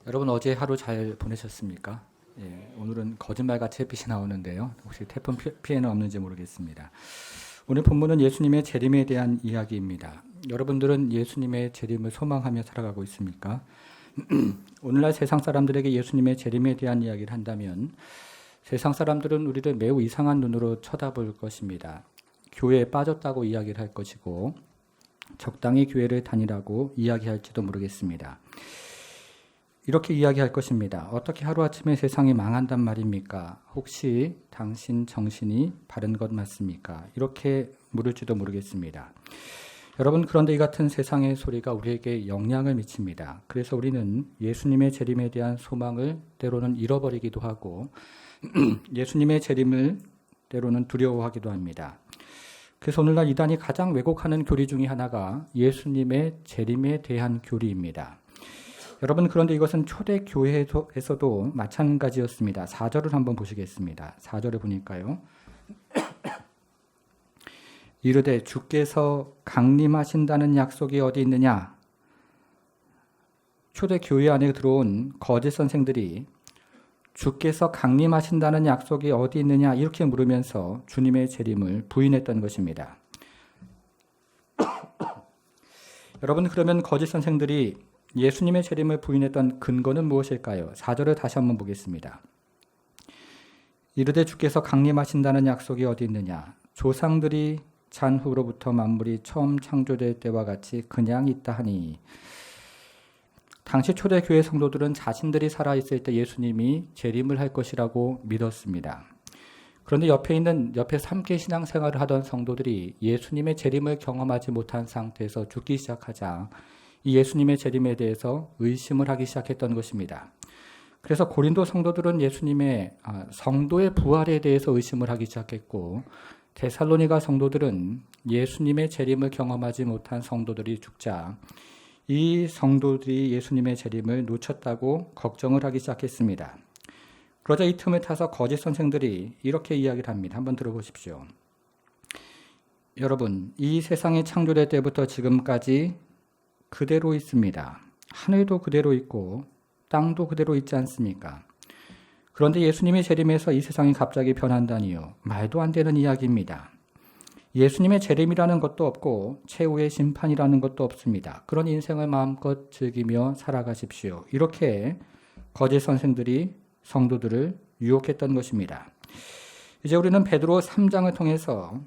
여러분 어제 하루 잘 보내셨습니까? 오늘은 거짓말같이 햇빛이 나오는데요. 혹시 태풍 피해는 없는지 모르겠습니다. 오늘 본문은 예수님의 재림에 대한 이야기입니다. 여러분들은 예수님의 재림을 소망하며 살아가고 있습니까? 오늘날 세상 사람들에게 예수님의 재림에 대한 이야기를 한다면 세상 사람들은 우리를 매우 이상한 눈으로 쳐다볼 것입니다. 교회에 빠졌다고 이야기를 할 것이고 적당히 교회를 다니라고 이야기할지도 모르겠습니다. 이렇게 이야기할 것입니다. 어떻게 하루아침에 세상이 망한단 말입니까? 혹시 당신 정신이 바른 것 맞습니까? 이렇게 물을지도 모르겠습니다. 여러분, 그런데 이 같은 세상의 소리가 우리에게 영향을 미칩니다. 그래서 우리는 예수님의 재림에 대한 소망을 때로는 잃어버리기도 하고 예수님의 재림을 때로는 두려워하기도 합니다. 그래서 오늘날 이단이 가장 왜곡하는 교리 중에 하나가 예수님의 재림에 대한 교리입니다. 여러분, 그런데 이것은 초대 교회에서도 마찬가지였습니다. 4절을 한번 보시겠습니다. 4절을 보니까요. 이르되 주께서 강림하신다는 약속이 어디 있느냐? 초대 교회 안에 들어온 거짓 선생들이 주께서 강림하신다는 약속이 어디 있느냐 이렇게 물으면서 주님의 재림을 부인했던 것입니다. 여러분, 그러면 거짓 선생들이 예수님의 재림을 부인했던 근거는 무엇일까요? 4절을 다시 한번 보겠습니다. 이르되 주께서 강림하신다는 약속이 어디 있느냐? 조상들이 잔 후로부터 만물이 처음 창조될 때와 같이 그냥 있다 하니. 당시 초대교회 성도들은 자신들이 살아있을 때 예수님이 재림을 할 것이라고 믿었습니다. 그런데 옆에서 함께 신앙생활을 하던 성도들이 예수님의 재림을 경험하지 못한 상태에서 죽기 시작하자 이 예수님의 재림에 대해서 의심을 하기 시작했던 것입니다. 그래서 고린도 성도들은 예수님의 성도의 부활에 대해서 의심을 하기 시작했고 데살로니가 성도들은 예수님의 재림을 경험하지 못한 성도들이 죽자 이 성도들이 예수님의 재림을 놓쳤다고 걱정을 하기 시작했습니다. 그러자 이 틈을 타서 거짓 선생들이 이렇게 이야기를 합니다. 한번 들어보십시오. 여러분, 이 세상이 창조될 때부터 지금까지 그대로 있습니다. 하늘도 그대로 있고 땅도 그대로 있지 않습니까? 그런데 예수님의 재림에서 이 세상이 갑자기 변한다니요. 말도 안 되는 이야기입니다. 예수님의 재림이라는 것도 없고 최후의 심판이라는 것도 없습니다. 그런 인생을 마음껏 즐기며 살아가십시오. 이렇게 거짓 선생들이 성도들을 유혹했던 것입니다. 이제 우리는 베드로 3장을 통해서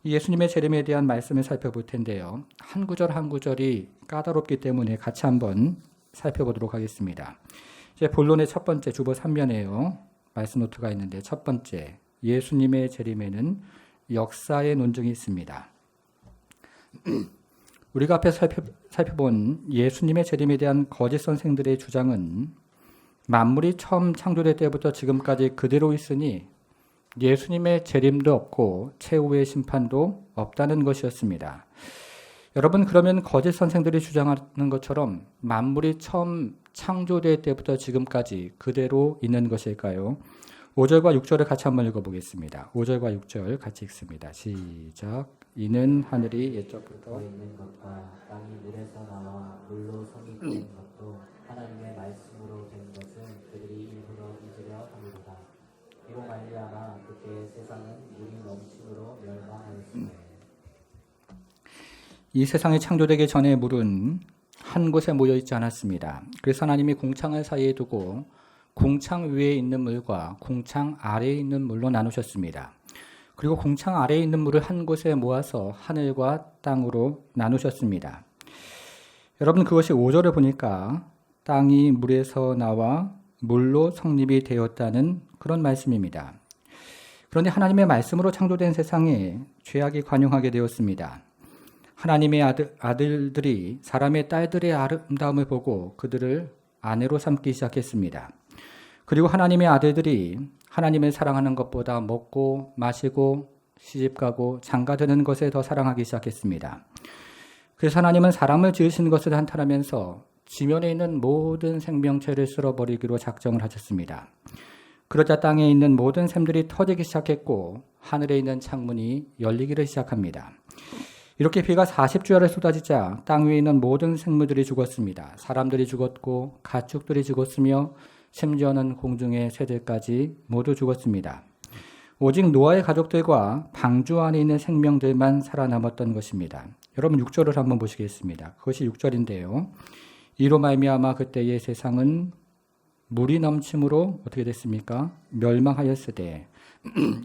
예수님의 재림에 대한 말씀을 살펴볼 텐데요. 한 구절 한 구절이 까다롭기 때문에 같이 한번 살펴보도록 하겠습니다. 이제 본론의 첫 번째 주보 3면에요. 말씀 노트가 있는데 첫 번째, 예수님의 재림에는 역사의 논증이 있습니다. 우리가 앞에 살펴본 예수님의 재림에 대한 거짓 선생들의 주장은 만물이 처음 창조될 때부터 지금까지 그대로 있으니 예수님의 재림도 없고 최후의 심판도 없다는 것이었습니다. 여러분, 그러면 거짓 선생들이 주장하는 것처럼 만물이 처음 창조될 때부터 지금까지 그대로 있는 것일까요? 5절과 6절을 같이 한번 읽어보겠습니다. 5절과 6절 같이 읽습니다. 시작. 이는 하늘이 옛적부터 있는 것과 땅이 물에서 나와 물로 성립된 것도 하나님의 말씀으로 된 것은 그들이 일부러 잊으려 함이로다. 이로 말미암아 그때 세상은 물이 넘침으로 멸망하였으되. 이 세상이 창조되기 전에 물은 한 곳에 모여 있지 않았습니다. 그래서 하나님이 궁창을 사이에 두고 궁창 위에 있는 물과 궁창 아래에 있는 물로 나누셨습니다. 그리고 궁창 아래에 있는 물을 한 곳에 모아서 하늘과 땅으로 나누셨습니다. 여러분, 그것이 5절을 보니까 땅이 물에서 나와 물로 성립이 되었다는 그런 말씀입니다. 그런데 하나님의 말씀으로 창조된 세상에 죄악이 관용하게 되었습니다. 하나님의 아들들이 사람의 딸들의 아름다움을 보고 그들을 아내로 삼기 시작했습니다. 그리고 하나님의 아들들이 하나님을 사랑하는 것보다 먹고 마시고 시집가고 장가드는 것을 더 사랑하기 시작했습니다. 그래서 하나님은 사람을 지으신 것을 한탄하면서 지면에 있는 모든 생명체를 쓸어버리기로 작정을 하셨습니다. 그러자 땅에 있는 모든 샘들이 터지기 시작했고 하늘에 있는 창문이 열리기를 시작합니다. 이렇게 비가 40주야를 쏟아지자 땅 위에 있는 모든 생물들이 죽었습니다. 사람들이 죽었고 가축들이 죽었으며 심지어는 공중의 새들까지 모두 죽었습니다. 오직 노아의 가족들과 방주 안에 있는 생명들만 살아남았던 것입니다. 여러분 6절을 한번 보시겠습니다. 그것이 6절인데요. 이로 말미암아 그때의 세상은 물이 넘침으로 어떻게 됐습니까? 멸망하였으되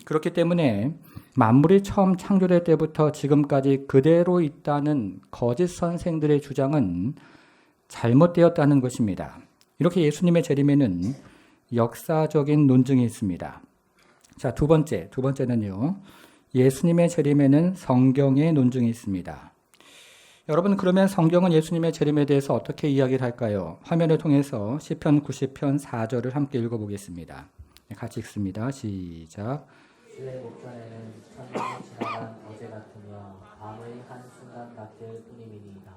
그렇기 때문에 만물이 처음 창조될 때부터 지금까지 그대로 있다는 거짓 선생들의 주장은 잘못되었다는 것입니다. 이렇게 예수님의 재림에는 역사적인 논증이 있습니다. 자, 두 번째는요. 예수님의 재림에는 성경의 논증이 있습니다. 여러분, 그러면 성경은 예수님의 재림에 대해서 어떻게 이야기를 할까요? 화면을 통해서 시편 90편 4절을 함께 읽어보겠습니다. 같이 읽습니다. 시작. 주의 목전에는 천년이 지나간 어제 같으며 밤의 한순간 같을 뿐임이니이다.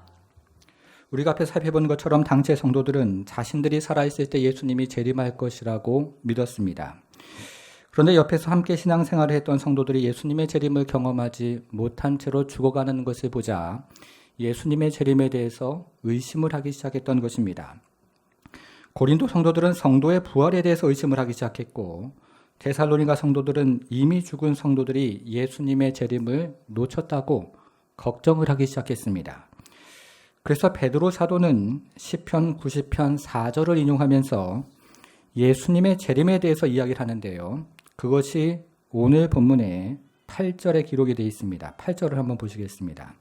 우리가 앞에 살펴본 것처럼 당시의 성도들은 자신들이 살아있을 때 예수님이 재림할 것이라고 믿었습니다. 그런데 옆에서 함께 신앙생활을 했던 성도들이 예수님의 재림을 경험하지 못한 채로 죽어가는 것을 보자 예수님의 재림에 대해서 의심을 하기 시작했던 것입니다. 고린도 성도들은 성도의 부활에 대해서 의심을 하기 시작했고 데살로니가 성도들은 이미 죽은 성도들이 예수님의 재림을 놓쳤다고 걱정을 하기 시작했습니다. 그래서 베드로 사도는 시편 90편 4절을 인용하면서 예수님의 재림에 대해서 이야기를 하는데요. 그것이 오늘 본문의 8절에 기록이 되어 있습니다. 8절을 한번 보시겠습니다.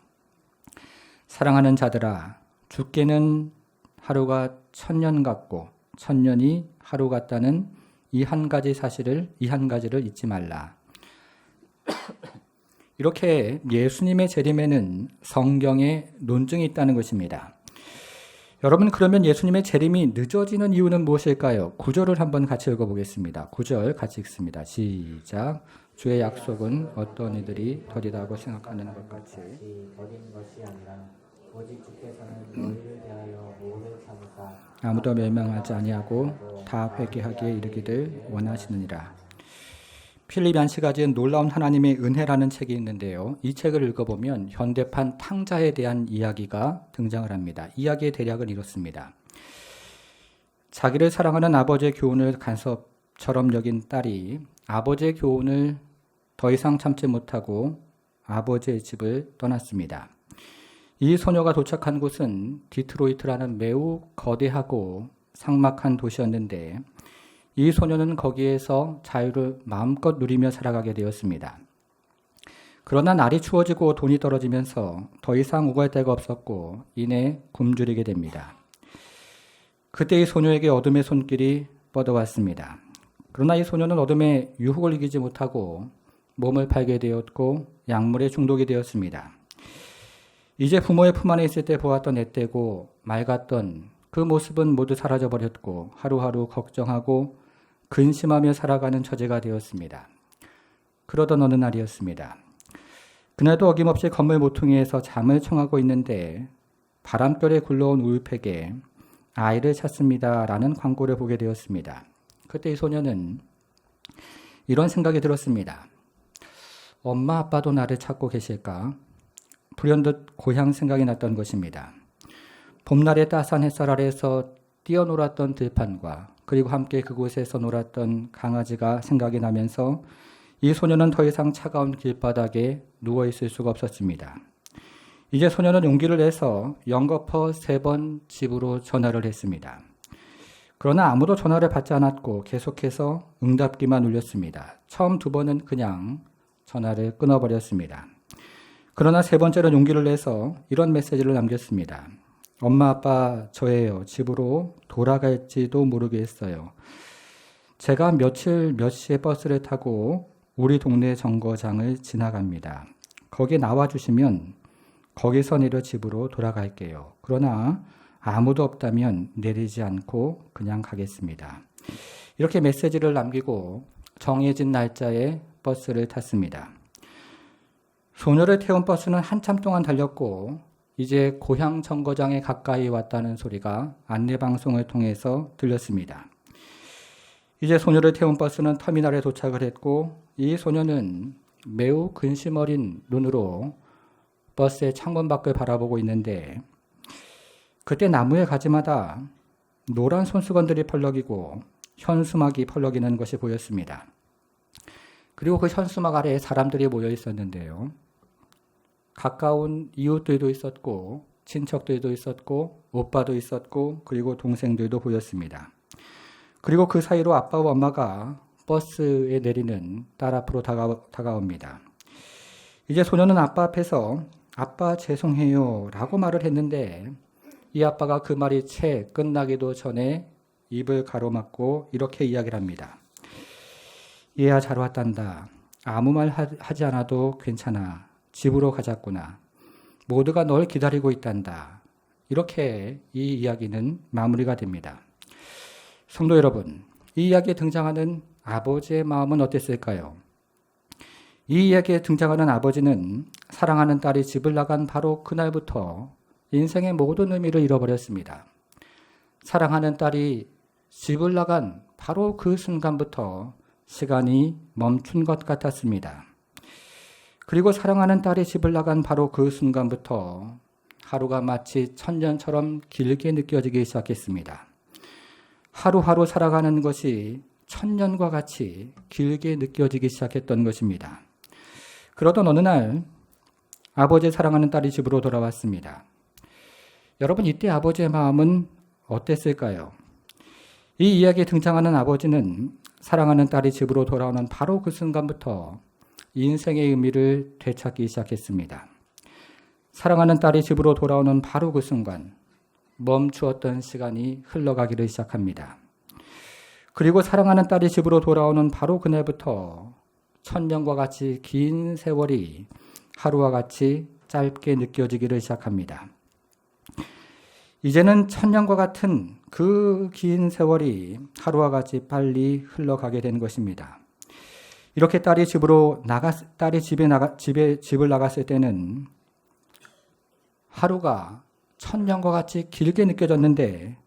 사랑하는 자들아, 주께는 하루가 1000년 같고 1000년이 하루 같다는 이 한 가지를 잊지 말라. 이렇게 예수님의 재림에는 성경에 논증이 있다는 것입니다. 여러분, 그러면 예수님의 재림이 늦어지는 이유는 무엇일까요? 9절을 한번 같이 읽어보겠습니다. 9절 같이 읽습니다. 시작. 주의 약속은 어떤 이들이 더디다고 생각하는 것 같이 더딘 것이 아니라 오직 주께서는 너희를 대하여 오래 참으사 아무도 멸망하지 아니하고 다 회개하기에 이르기를 원하시느니라. 필립 얀시가 지은 놀라운 하나님의 은혜라는 책이 있는데요. 이 책을 읽어보면 현대판 탕자에 대한 이야기가 등장을 합니다. 이야기의 대략은 이렇습니다. 자기를 사랑하는 아버지의 교훈을 간섭처럼 여긴 딸이 아버지의 교훈을 더 이상 참지 못하고 아버지의 집을 떠났습니다. 이 소녀가 도착한 곳은 디트로이트라는 매우 거대하고 삭막한 도시였는데 이 소녀는 거기에서 자유를 마음껏 누리며 살아가게 되었습니다. 그러나 날이 추워지고 돈이 떨어지면서 더 이상 오갈 데가 없었고 이내 굶주리게 됩니다. 그때 이 소녀에게 어둠의 손길이 뻗어왔습니다. 그러나 이 소녀는 어둠의 유혹을 이기지 못하고 몸을 팔게 되었고 약물에 중독이 되었습니다. 이제 부모의 품 안에 있을 때 보았던 앳되고 맑았던 그 모습은 모두 사라져버렸고 하루하루 걱정하고 근심하며 살아가는 처지가 되었습니다. 그러던 어느 날이었습니다. 그날도 어김없이 건물 모퉁이에서 잠을 청하고 있는데 바람결에 굴러온 우유팩에 아이를 찾습니다 라는 광고를 보게 되었습니다. 그때 이 소녀는 이런 생각이 들었습니다. 엄마 아빠도 나를 찾고 계실까? 불현듯 고향 생각이 났던 것입니다. 봄날의 따스한 햇살 아래에서 뛰어놀았던 들판과 그리고 함께 그곳에서 놀았던 강아지가 생각이 나면서 이 소녀는 더 이상 차가운 길바닥에 누워있을 수가 없었습니다. 이제 소녀는 용기를 내서 연거푸 3번 집으로 전화를 했습니다. 그러나 아무도 전화를 받지 않았고 계속해서 응답기만 울렸습니다. 처음 2번은 그냥 전화를 끊어버렸습니다. 그러나 3번째는 용기를 내서 이런 메시지를 남겼습니다. 엄마 아빠 저예요. 집으로 돌아갈지도 모르겠어요. 제가 며칠 몇 시에 버스를 타고 우리 동네 정거장을 지나갑니다. 거기 나와주시면 거기서 내려 집으로 돌아갈게요. 그러나 아무도 없다면 내리지 않고 그냥 가겠습니다. 이렇게 메시지를 남기고 정해진 날짜에 버스를 탔습니다. 소녀를 태운 버스는 한참 동안 달렸고 이제 고향 정거장에 가까이 왔다는 소리가 안내방송을 통해서 들렸습니다. 이제 소녀를 태운 버스는 터미널에 도착을 했고 이 소녀는 매우 근심 어린 눈으로 버스의 창문 밖을 바라보고 있는데 그때 나무의 가지마다 노란 손수건들이 펄럭이고 현수막이 펄럭이는 것이 보였습니다. 그리고 그 현수막 아래에 사람들이 모여 있었는데요. 가까운 이웃들도 있었고 친척들도 있었고 오빠도 있었고 그리고 동생들도 보였습니다. 그리고 그 사이로 아빠와 엄마가 버스에 내리는 딸 앞으로 다가옵니다. 이제 소녀는 아빠 앞에서 아빠 죄송해요 라고 말을 했는데 이 아빠가 그 말이 채 끝나기도 전에 입을 가로막고 이렇게 이야기를 합니다. 얘야 잘 왔단다. 아무 말 하지 않아도 괜찮아. 집으로 가자꾸나. 모두가 널 기다리고 있단다. 이렇게 이 이야기는 마무리가 됩니다. 성도 여러분, 이 이야기에 등장하는 아버지의 마음은 어땠을까요? 이 이야기에 등장하는 아버지는 사랑하는 딸이 집을 나간 바로 그날부터 인생의 모든 의미를 잃어버렸습니다. 사랑하는 딸이 집을 나간 바로 그 순간부터 시간이 멈춘 것 같았습니다. 그리고 사랑하는 딸이 집을 나간 바로 그 순간부터 하루가 마치 천년처럼 길게 느껴지기 시작했습니다. 하루하루 살아가는 것이 천년과 같이 길게 느껴지기 시작했던 것입니다. 그러던 어느 날 아버지의 사랑하는 딸이 집으로 돌아왔습니다. 여러분, 이때 아버지의 마음은 어땠을까요? 이 이야기에 등장하는 아버지는 사랑하는 딸이 집으로 돌아오는 바로 그 순간부터 인생의 의미를 되찾기 시작했습니다. 사랑하는 딸이 집으로 돌아오는 바로 그 순간 멈추었던 시간이 흘러가기를 시작합니다. 그리고 사랑하는 딸이 집으로 돌아오는 바로 그날부터 천년과 같이 긴 세월이 하루와 같이 짧게 느껴지기를 시작합니다. 이제는 천년과 같은 그 긴 세월이 하루와 같이 빨리 흘러가게 된 것입니다. 이렇게 딸이 집을 나갔을 때는 하루가 천년과 같이 길게 느껴졌는데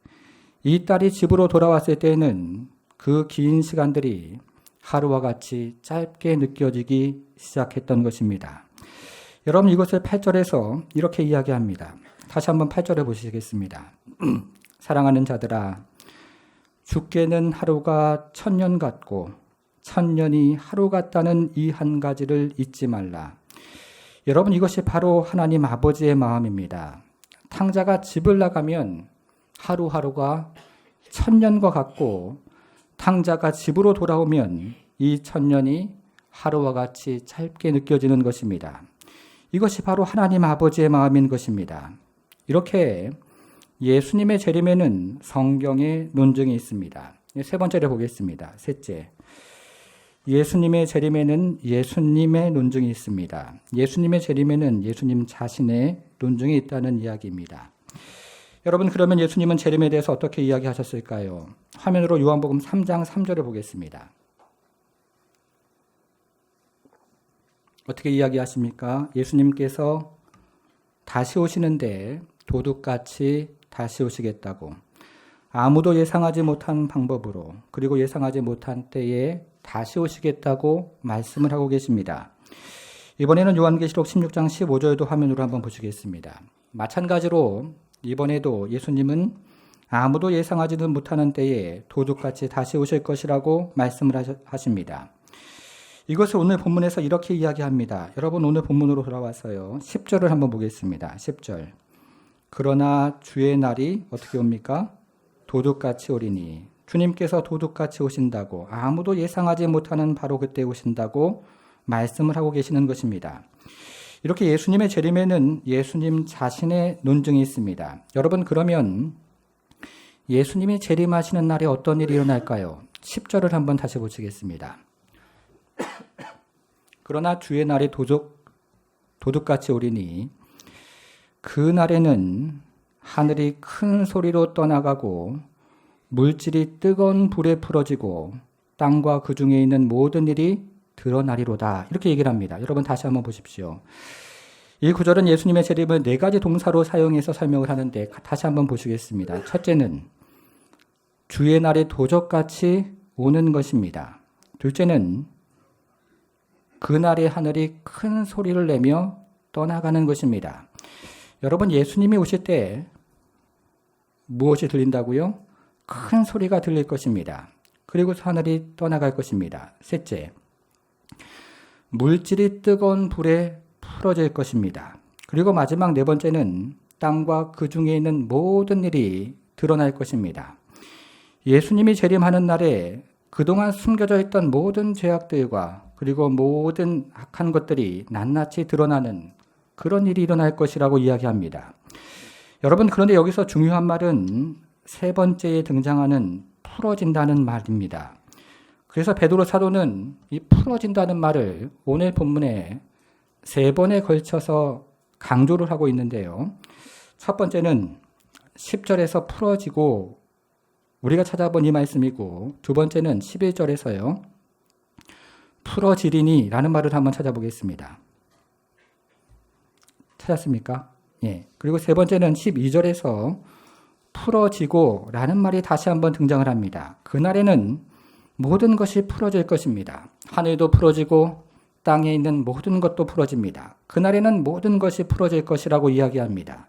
이 딸이 집으로 돌아왔을 때는 그 긴 시간들이 하루와 같이 짧게 느껴지기 시작했던 것입니다. 여러분, 이것을 8절에서 이렇게 이야기합니다. 다시 한번 8절에 보시겠습니다. 사랑하는 자들아, 주께는 하루가 천년 같고 천년이 하루 같다는 이 한 가지를 잊지 말라. 여러분, 이것이 바로 하나님 아버지의 마음입니다. 탕자가 집을 나가면 하루하루가 천년과 같고 탕자가 집으로 돌아오면 이 천년이 하루와 같이 짧게 느껴지는 것입니다. 이것이 바로 하나님 아버지의 마음인 것입니다. 이렇게 예수님의 재림에는 성경의 논증이 있습니다. 세 번째를 보겠습니다. 셋째, 예수님의 재림에는 예수님의 논증이 있습니다. 예수님의 재림에는 예수님 자신의 논증이 있다는 이야기입니다. 여러분, 그러면 예수님은 재림에 대해서 어떻게 이야기하셨을까요? 화면으로 요한복음 3장 3절을 보겠습니다. 어떻게 이야기하십니까? 예수님께서 다시 오시는데 도둑같이 다시 오시겠다고, 아무도 예상하지 못한 방법으로 그리고 예상하지 못한 때에 다시 오시겠다고 말씀을 하고 계십니다. 이번에는 요한계시록 16장 15절도 화면으로 한번 보시겠습니다. 마찬가지로 이번에도 예수님은 아무도 예상하지도 못하는 때에 도둑같이 다시 오실 것이라고 말씀을 하십니다. 이것을 오늘 본문에서 이렇게 이야기합니다. 여러분, 오늘 본문으로 돌아와서요. 10절을 한번 보겠습니다. 10절. 그러나 주의 날이 어떻게 옵니까? 도둑같이 오리니. 주님께서 도둑같이 오신다고, 아무도 예상하지 못하는 바로 그때 오신다고 말씀을 하고 계시는 것입니다. 이렇게 예수님의 재림에는 예수님 자신의 논증이 있습니다. 여러분, 그러면 예수님이 재림하시는 날에 어떤 일이 일어날까요? 10절을 한번 다시 보시겠습니다. 그러나 주의 날이 도둑같이 오리니 그 날에는 하늘이 큰 소리로 떠나가고 물질이 뜨거운 불에 풀어지고 땅과 그 중에 있는 모든 일이 드러나리로다. 이렇게 얘기를 합니다. 여러분, 다시 한번 보십시오. 이 구절은 예수님의 재림을 네 가지 동사로 사용해서 설명을 하는데 다시 한번 보시겠습니다. 첫째는 주의 날이 도적같이 오는 것입니다. 둘째는 그날의 하늘이 큰 소리를 내며 떠나가는 것입니다. 여러분, 예수님이 오실 때 무엇이 들린다고요? 큰 소리가 들릴 것입니다. 그리고 하늘이 떠나갈 것입니다. 셋째, 물질이 뜨거운 불에 풀어질 것입니다. 그리고 마지막 네 번째는 땅과 그 중에 있는 모든 일이 드러날 것입니다. 예수님이 재림하는 날에 그동안 숨겨져 있던 모든 죄악들과 그리고 모든 악한 것들이 낱낱이 드러나는 그런 일이 일어날 것이라고 이야기합니다. 여러분, 그런데 여기서 중요한 말은 세 번째에 등장하는 풀어진다는 말입니다. 그래서 베드로 사도는 이 풀어진다는 말을 오늘 본문에 세 번에 걸쳐서 강조를 하고 있는데요. 첫 번째는 10절에서 풀어지고 우리가 찾아본 이 말씀이고, 두 번째는 11절에서요. 풀어지리니 라는 말을 한번 찾아보겠습니다. 찾았습니까? 예. 그리고 세 번째는 12절에서 풀어지고 라는 말이 다시 한번 등장을 합니다. 그날에는 모든 것이 풀어질 것입니다. 하늘도 풀어지고 땅에 있는 모든 것도 풀어집니다. 그날에는 모든 것이 풀어질 것이라고 이야기합니다.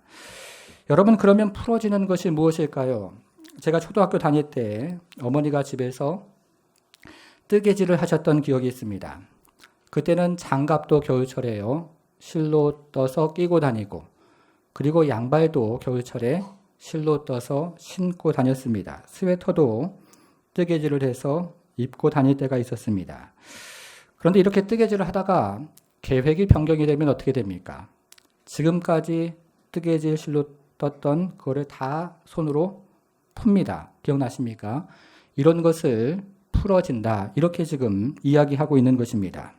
여러분, 그러면 풀어지는 것이 무엇일까요? 제가 초등학교 다닐 때 어머니가 집에서 뜨개질을 하셨던 기억이 있습니다. 그때는 장갑도 겨울철에요. 실로 떠서 끼고 다니고, 그리고 양발도 겨울철에 실로 떠서 신고 다녔습니다. 스웨터도 뜨개질을 해서 입고 다닐 때가 있었습니다. 그런데 이렇게 뜨개질을 하다가 계획이 변경이 되면 어떻게 됩니까? 지금까지 뜨개질 실로 떴던 그거를 다 손으로 풉니다. 기억나십니까? 이런 것을 풀어진다. 이렇게 지금 이야기하고 있는 것입니다.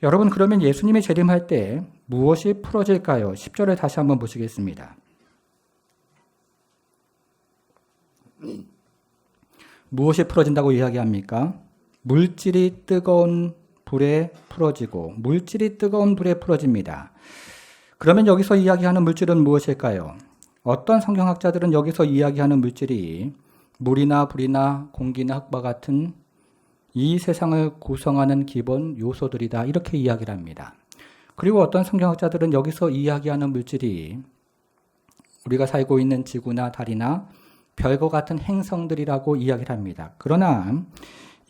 여러분, 그러면 예수님이 재림할 때 무엇이 풀어질까요? 10절을 다시 한번 보시겠습니다. 무엇이 풀어진다고 이야기합니까? 물질이 뜨거운 불에 풀어지고, 물질이 뜨거운 불에 풀어집니다. 그러면 여기서 이야기하는 물질은 무엇일까요? 어떤 성경학자들은 여기서 이야기하는 물질이 물이나 불이나 공기나 흙과 같은 이 세상을 구성하는 기본 요소들이다, 이렇게 이야기를 합니다. 그리고 어떤 성경학자들은 여기서 이야기하는 물질이 우리가 살고 있는 지구나 달이나 별과 같은 행성들이라고 이야기를 합니다. 그러나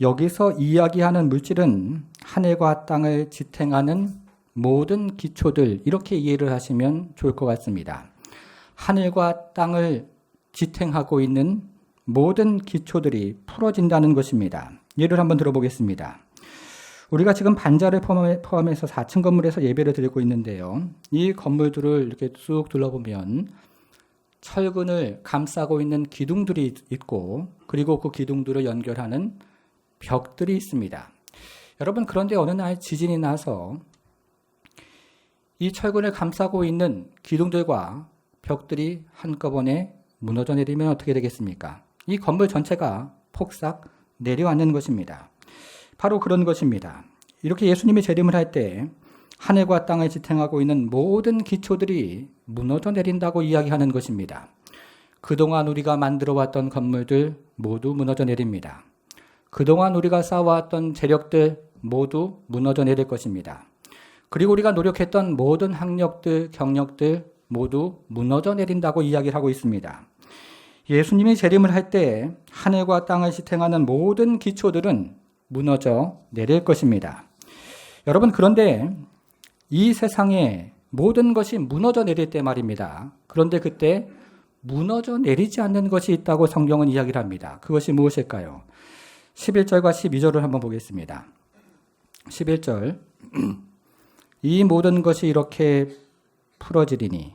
여기서 이야기하는 물질은 하늘과 땅을 지탱하는 모든 기초들, 이렇게 이해를 하시면 좋을 것 같습니다. 하늘과 땅을 지탱하고 있는 모든 기초들이 풀어진다는 것입니다. 예를 한번 들어보겠습니다. 우리가 지금 반자를 포함해서 4층 건물에서 예배를 드리고 있는데요. 이 건물들을 이렇게 쑥 둘러보면 철근을 감싸고 있는 기둥들이 있고, 그리고 그 기둥들을 연결하는 벽들이 있습니다. 여러분, 그런데 어느 날 지진이 나서 이 철근을 감싸고 있는 기둥들과 벽들이 한꺼번에 무너져 내리면 어떻게 되겠습니까? 이 건물 전체가 폭삭 내려앉는 것입니다. 바로 그런 것입니다. 이렇게 예수님이 재림을 할 때 하늘과 땅을 지탱하고 있는 모든 기초들이 무너져 내린다고 이야기하는 것입니다. 그동안 우리가 만들어왔던 건물들 모두 무너져 내립니다. 그동안 우리가 쌓아왔던 재력들 모두 무너져 내릴 것입니다. 그리고 우리가 노력했던 모든 학력들, 경력들 모두 무너져 내린다고 이야기를 하고 있습니다. 예수님이 재림을 할 때 하늘과 땅을 지탱하는 모든 기초들은 무너져 내릴 것입니다. 여러분, 그런데 이 세상에 모든 것이 무너져 내릴 때 말입니다. 그런데 그때 무너져 내리지 않는 것이 있다고 성경은 이야기를 합니다. 그것이 무엇일까요? 11절과 12절을 한번 보겠습니다. 11절, 이 모든 것이 이렇게 풀어지리니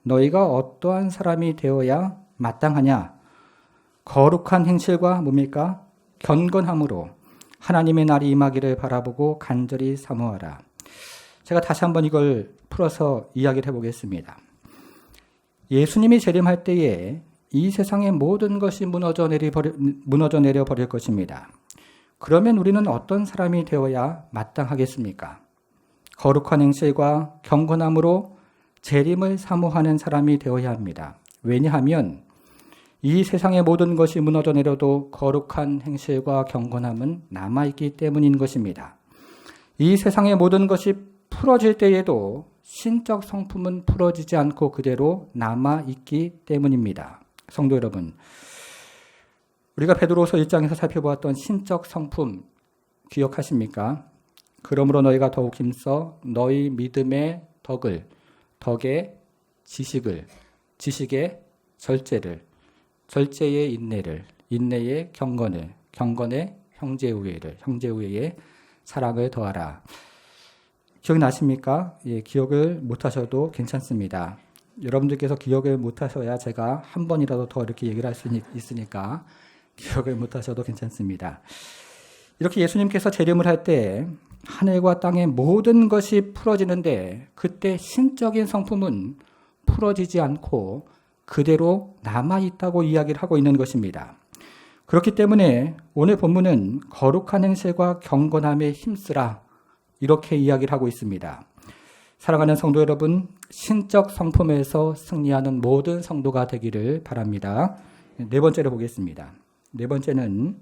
너희가 어떠한 사람이 되어야 마땅하냐? 거룩한 행실과 뭡니까? 경건함으로 하나님의 날이 임하기를 바라보고 간절히 사모하라. 제가 다시 한번 이걸 풀어서 이야기를 해보겠습니다. 예수님이 재림할 때에 이 세상의 모든 것이 무너져 내려버릴 것입니다. 그러면 우리는 어떤 사람이 되어야 마땅하겠습니까? 거룩한 행실과 경건함으로 재림을 사모하는 사람이 되어야 합니다. 왜냐하면 이 세상의 모든 것이 무너져 내려도 거룩한 행실과 경건함은 남아있기 때문인 것입니다. 이 세상의 모든 것이 풀어질 때에도 신적 성품은 풀어지지 않고 그대로 남아있기 때문입니다. 성도 여러분, 우리가 베드로서 1장에서 살펴보았던 신적 성품 기억하십니까? 그러므로 너희가 더욱 힘써 너희 믿음의 덕의 지식의 절제를, 절제의 인내의 경건의 형제우애의 사랑을 더하라. 기억나십니까? 예, 기억을 못하셔도 괜찮습니다. 여러분들께서 기억을 못하셔야 제가 한 번이라도 더 이렇게 얘기를 할 수 있으니까 기억을 못하셔도 괜찮습니다. 이렇게 예수님께서 재림을 할 때 하늘과 땅의 모든 것이 풀어지는데 그때 신적인 성품은 풀어지지 않고 그대로 남아있다고 이야기를 하고 있는 것입니다. 그렇기 때문에 오늘 본문은 거룩한 행실과 경건함에 힘쓰라 이렇게 이야기를 하고 있습니다. 사랑하는 성도 여러분, 신적 성품에서 승리하는 모든 성도가 되기를 바랍니다. 네 번째로 보겠습니다. 네 번째는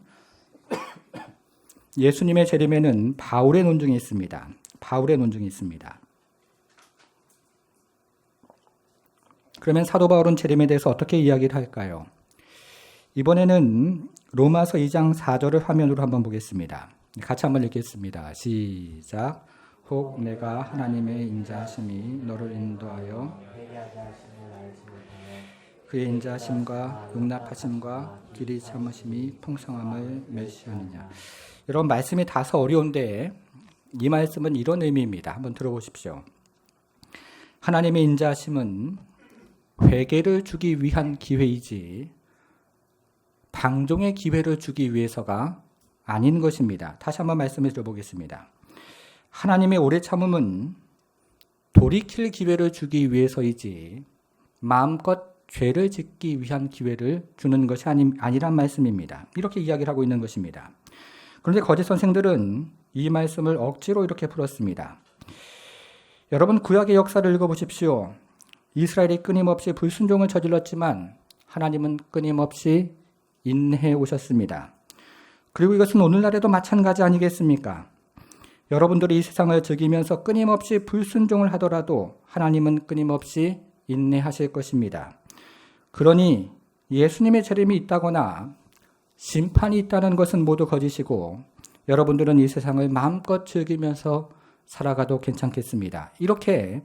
예수님의 재림에는 바울의 논증이 있습니다. 그러면 사도 바울은 재림에 대해서 어떻게 이야기를 할까요? 이번에는 로마서 2장 4절을 화면으로 한번 보겠습니다. 같이 한번 읽겠습니다. 시작. 혹 내가 하나님의 인자하심이 너를 인도하여 회개하게 하심을 알지 못하며 그의 인자하심과 용납하심과 길이 참으심이 풍성함을 멸시하느냐. 여러분, 말씀이 다소 어려운데 이 말씀은 이런 의미입니다. 한번 들어보십시오. 하나님의 인자하심은 회개를 주기 위한 기회이지 방종의 기회를 주기 위해서가 아닌 것입니다. 다시 한번 말씀을 드려보겠습니다. 하나님의 오래 참음은 돌이킬 기회를 주기 위해서이지 마음껏 죄를 짓기 위한 기회를 주는 것이 아니란 말씀입니다. 이렇게 이야기를 하고 있는 것입니다. 그런데 거짓 선생들은 이 말씀을 억지로 이렇게 풀었습니다. 여러분, 구약의 역사를 읽어보십시오. 이스라엘이 끊임없이 불순종을 저질렀지만 하나님은 끊임없이 인내해 오셨습니다. 그리고 이것은 오늘날에도 마찬가지 아니겠습니까? 여러분들이 이 세상을 즐기면서 끊임없이 불순종을 하더라도 하나님은 끊임없이 인내하실 것입니다. 그러니 예수님의 재림이 있다거나 심판이 있다는 것은 모두 거짓이고 여러분들은 이 세상을 마음껏 즐기면서 살아가도 괜찮겠습니다. 이렇게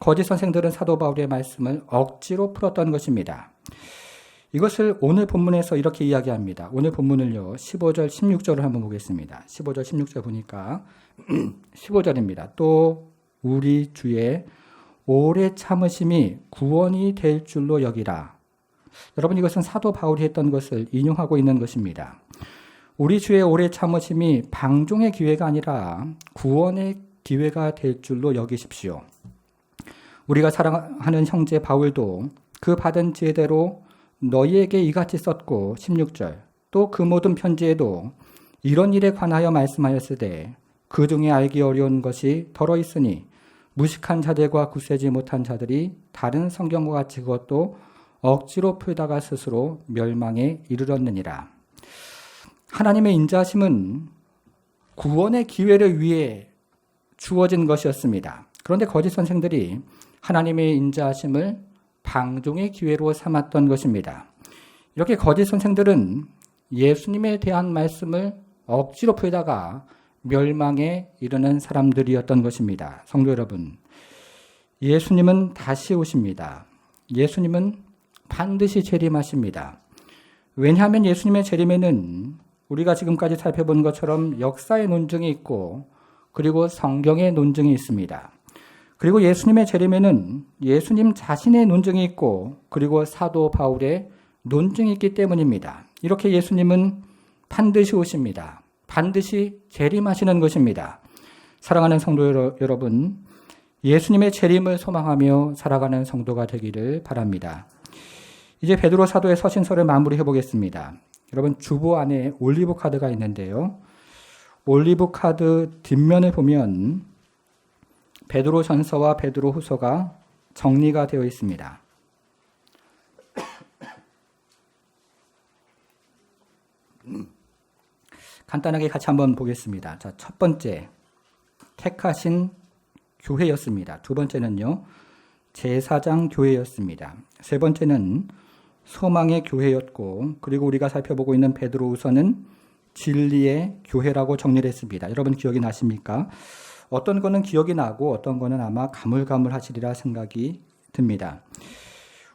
거짓 선생들은 사도 바울의 말씀을 억지로 풀었던 것입니다. 이것을 오늘 본문에서 이렇게 이야기합니다. 오늘 본문을요, 15절, 16절을 한번 보겠습니다. 15절, 16절 보니까 15절입니다. 또 우리 주의 오래 참으심이 구원이 될 줄로 여기라. 여러분, 이것은 사도 바울이 했던 것을 인용하고 있는 것입니다. 우리 주의 오래 참으심이 방종의 기회가 아니라 구원의 기회가 될 줄로 여기십시오. 우리가 사랑하는 형제 바울도 그 받은 지혜대로 너희에게 이같이 썼고 16절 또 그 모든 편지에도 이런 일에 관하여 말씀하였으되 그 중에 알기 어려운 것이 덜어 있으니 무식한 자들과 굳세지 못한 자들이 다른 성경과 같이 그것도 억지로 풀다가 스스로 멸망에 이르렀느니라. 하나님의 인자하심은 구원의 기회를 위해 주어진 것이었습니다. 그런데 거짓 선생들이 하나님의 인자하심을 방종의 기회로 삼았던 것입니다. 이렇게 거짓 선생들은 예수님에 대한 말씀을 억지로 풀다가 멸망에 이르는 사람들이었던 것입니다. 성도 여러분, 예수님은 다시 오십니다. 예수님은 반드시 재림하십니다. 왜냐하면 예수님의 재림에는 우리가 지금까지 살펴본 것처럼 역사의 논증이 있고 그리고 성경의 논증이 있습니다. 그리고 예수님의 재림에는 예수님 자신의 논증이 있고 그리고 사도 바울의 논증이 있기 때문입니다. 이렇게 예수님은 반드시 오십니다. 반드시 재림하시는 것입니다. 사랑하는 성도 여러분, 예수님의 재림을 소망하며 살아가는 성도가 되기를 바랍니다. 이제 베드로 사도의 서신서를 마무리해 보겠습니다. 여러분, 주보 안에 올리브 카드가 있는데요. 올리브 카드 뒷면을 보면 베드로 전서와 베드로 후서가 정리가 되어 있습니다. 간단하게 같이 한번 보겠습니다. 자, 첫 번째, 택하신 교회였습니다. 두 번째는요, 제사장 교회였습니다. 세 번째는 소망의 교회였고, 그리고 우리가 살펴보고 있는 베드로후서는 진리의 교회라고 정리를 했습니다. 여러분 기억이 나십니까? 어떤 거는 기억이 나고 어떤 거는 아마 가물가물하시리라 생각이 듭니다.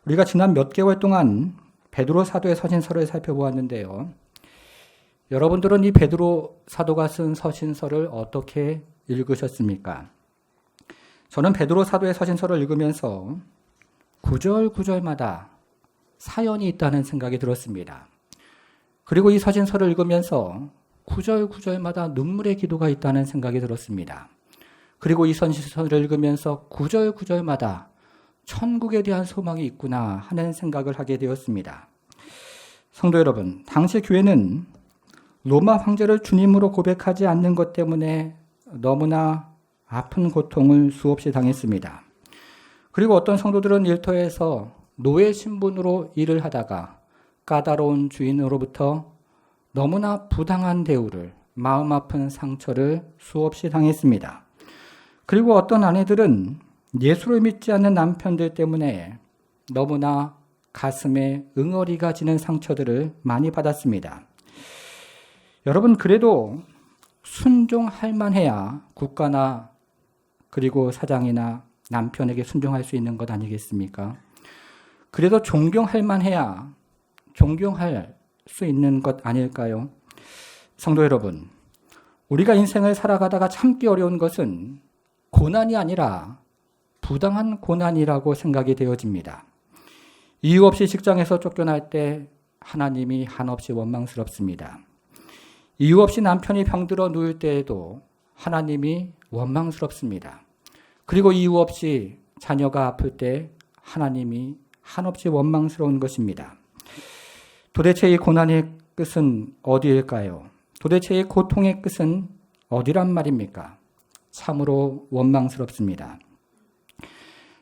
우리가 지난 몇 개월 동안 베드로 사도의 서신서를 살펴보았는데요. 여러분들은 이 베드로 사도가 쓴 서신서를 어떻게 읽으셨습니까? 저는 베드로 사도의 서신서를 읽으면서 구절구절마다 사연이 있다는 생각이 들었습니다. 그리고 이 서신서를 읽으면서 구절구절마다 눈물의 기도가 있다는 생각이 들었습니다. 그리고 이 서신서를 읽으면서 구절구절마다 천국에 대한 소망이 있구나 하는 생각을 하게 되었습니다. 성도 여러분, 당시 교회는 로마 황제를 주님으로 고백하지 않는 것 때문에 너무나 아픈 고통을 수없이 당했습니다. 그리고 어떤 성도들은 일터에서 노예 신분으로 일을 하다가 까다로운 주인으로부터 너무나 부당한 대우를, 마음 아픈 상처를 수없이 당했습니다. 그리고 어떤 아내들은 예수를 믿지 않는 남편들 때문에 너무나 가슴에 응어리가 지는 상처들을 많이 받았습니다. 여러분, 그래도 순종할 만해야 국가나 그리고 사장이나 남편에게 순종할 수 있는 것 아니겠습니까? 그래도 존경할 만해야 존경할 수 있는 것 아닐까요? 성도 여러분, 우리가 인생을 살아가다가 참기 어려운 것은 고난이 아니라 부당한 고난이라고 생각이 되어집니다. 이유 없이 직장에서 쫓겨날 때 하나님이 한없이 원망스럽습니다. 이유 없이 남편이 병들어 누울 때에도 하나님이 원망스럽습니다. 그리고 이유 없이 자녀가 아플 때 하나님이 한없이 원망스러운 것입니다. 도대체 이 고난의 끝은 어디일까요? 도대체 이 고통의 끝은 어디란 말입니까? 참으로 원망스럽습니다.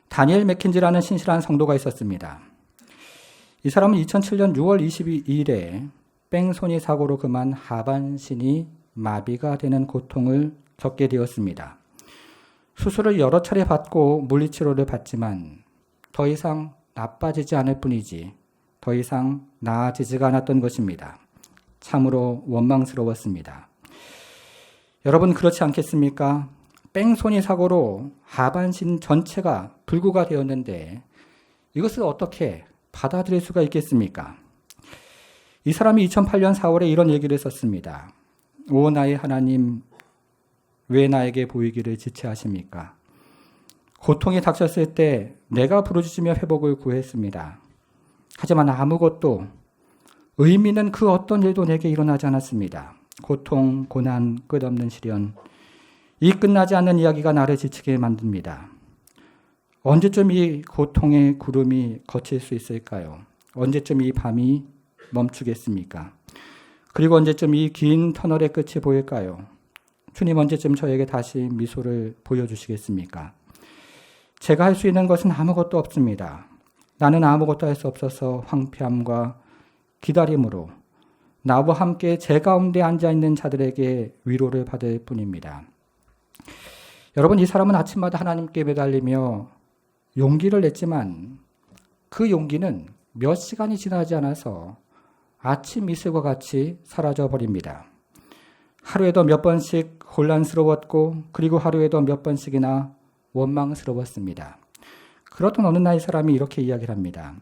다니엘 맥킨지라는 신실한 성도가 있었습니다. 이 사람은 2007년 6월 22일에 뺑소니 사고로 그만 하반신이 마비가 되는 고통을 겪게 되었습니다. 수술을 여러 차례 받고 물리치료를 받지만 더 이상 나빠지지 않을 뿐이지 더 이상 나아지지가 않았던 것입니다. 참으로 원망스러웠습니다. 여러분, 그렇지 않겠습니까? 뺑소니 사고로 하반신 전체가 불구가 되었는데 이것을 어떻게 받아들일 수가 있겠습니까? 이 사람이 2008년 4월에 이런 얘기를 썼습니다. 오 나의 하나님, 왜 나에게 보이기를 지체하십니까? 고통이 닥쳤을 때 내가 부르짖으며 회복을 구했습니다. 하지만 아무것도, 의미는 그 어떤 일도 내게 일어나지 않았습니다. 고통, 고난, 끝없는 시련, 이 끝나지 않는 이야기가 나를 지치게 만듭니다. 언제쯤 이 고통의 구름이 거칠 수 있을까요? 언제쯤 이 밤이 멈추겠습니까? 그리고 언제쯤 이 긴 터널의 끝이 보일까요? 주님, 언제쯤 저에게 다시 미소를 보여주시겠습니까? 제가 할 수 있는 것은 아무것도 없습니다. 나는 아무것도 할 수 없어서 황폐함과 기다림으로 나와 함께 제 가운데 앉아있는 자들에게 위로를 받을 뿐입니다. 여러분, 이 사람은 아침마다 하나님께 매달리며 용기를 냈지만 그 용기는 몇 시간이 지나지 않아서 아침 이슬과 같이 사라져 버립니다. 하루에도 몇 번씩 혼란스러웠고 그리고 하루에도 몇 번씩이나 원망스러웠습니다. 그렇던 어느 날 이 사람이 이렇게 이야기를 합니다.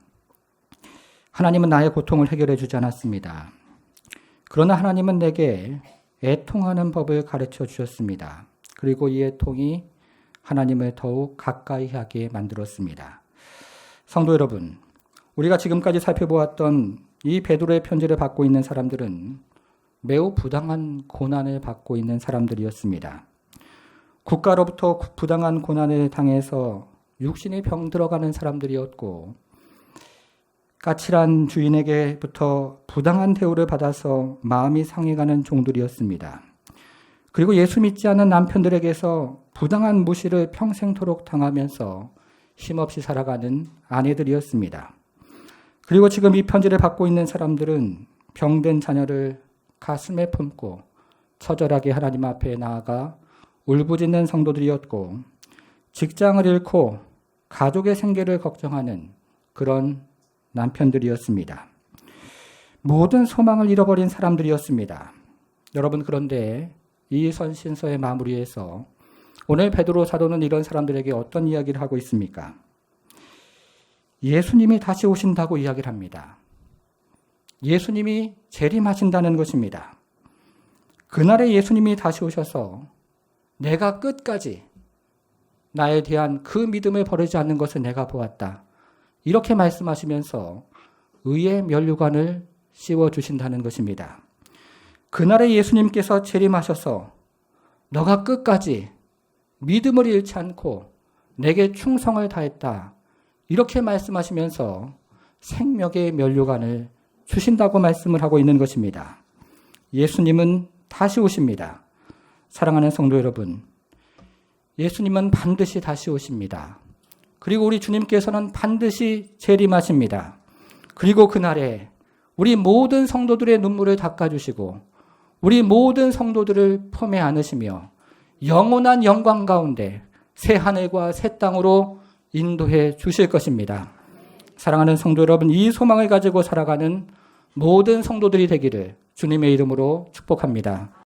하나님은 나의 고통을 해결해 주지 않았습니다. 그러나 하나님은 내게 애통하는 법을 가르쳐 주셨습니다. 그리고 이 애통이 하나님을 더욱 가까이 하게 만들었습니다. 성도 여러분, 우리가 지금까지 살펴보았던 이 베드로의 편지를 받고 있는 사람들은 매우 부당한 고난을 받고 있는 사람들이었습니다. 국가로부터 부당한 고난을 당해서 육신이 병들어가는 사람들이었고, 까칠한 주인에게부터 부당한 대우를 받아서 마음이 상해가는 종들이었습니다. 그리고 예수 믿지 않는 남편들에게서 부당한 무시를 평생토록 당하면서 힘없이 살아가는 아내들이었습니다. 그리고 지금 이 편지를 받고 있는 사람들은 병든 자녀를 가슴에 품고 처절하게 하나님 앞에 나아가 울부짖는 성도들이었고, 직장을 잃고 가족의 생계를 걱정하는 그런 남편들이었습니다. 모든 소망을 잃어버린 사람들이었습니다. 여러분, 그런데 이 선신서의 마무리에서 오늘 베드로 사도는 이런 사람들에게 어떤 이야기를 하고 있습니까? 예수님이 다시 오신다고 이야기를 합니다. 예수님이 재림하신다는 것입니다. 그날에 예수님이 다시 오셔서 내가 끝까지 나에 대한 그 믿음을 버리지 않는 것을 내가 보았다. 이렇게 말씀하시면서 의의 면류관을 씌워주신다는 것입니다. 그날에 예수님께서 재림하셔서 너가 끝까지 믿음을 잃지 않고 내게 충성을 다했다. 이렇게 말씀하시면서 생명의 면류관을 주신다고 말씀을 하고 있는 것입니다. 예수님은 다시 오십니다. 사랑하는 성도 여러분, 예수님은 반드시 다시 오십니다. 그리고 우리 주님께서는 반드시 재림하십니다. 그리고 그날에 우리 모든 성도들의 눈물을 닦아주시고 우리 모든 성도들을 품에 안으시며 영원한 영광 가운데 새 하늘과 새 땅으로 인도해 주실 것입니다. 사랑하는 성도 여러분, 이 소망을 가지고 살아가는 모든 성도들이 되기를 주님의 이름으로 축복합니다.